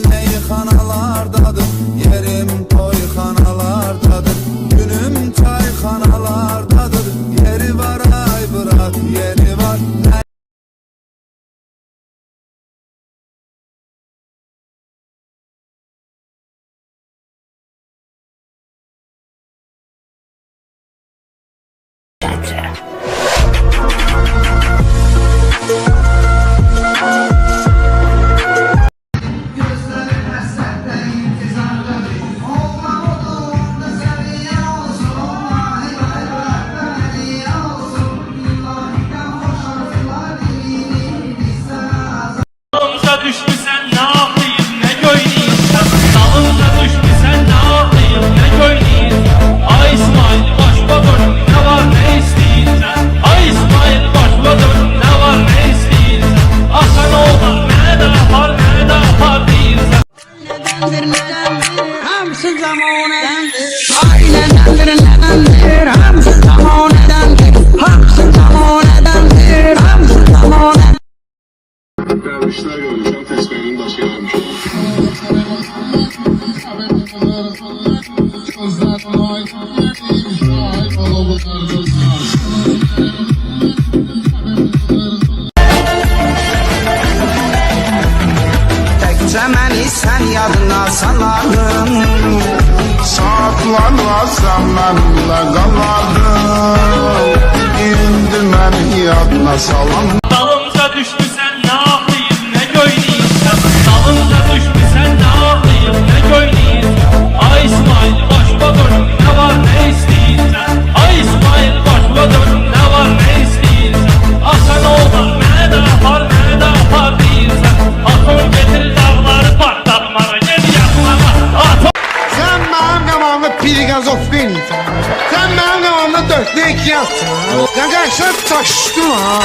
meyxanalardadır, yerim toyxanalardadır, günüm çayxanalardadır, yeri var ay bırak yeri var. Düşmüşsen ne yapayım ne göyneyim, dalımda düşmüşsen ne yapayım ne göyneyim. Ay İsmail başıma dön ne var ne isteyirsen, ay İsmail başıma dön ne var ne isteyirsen. Akan oğlan ne de yapar deyirsen. Hamsı zamanədendir, ailədəndir, hamsı zamanədendir, hamsı zamanədendir, hamsı zamanədendir. Vermişler görmüşler, tezgahının başka gelmiş. Təkcə məni sən yadına salardın, Saatlarla sen benimle kalardın, indi beni yadına salan. Dalımda düşmüşsen ne yapayım ne göyneyim, dalımda düşmüşsen ne yapayım ne göyneyim. Ay İsmail başıma dön ne var ne isteyirsen, ay İsmail başıma dön ne var ne isteyirsen. Akan oğlan ne de yapar deyirsen. Atom getir dağları partlatmara gel yakmama. Atom Sen benim kafamda pirigazofren, sen benim kafamda 4'te 2 yatsın. Ya gençler taştım ha.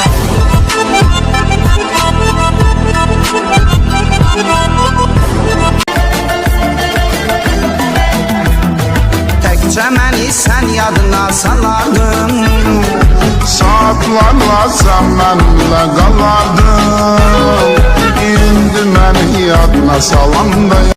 təkcə məni sən yadına salardın, Saatlarla sen benimle kalardın, indi beni yadına salan da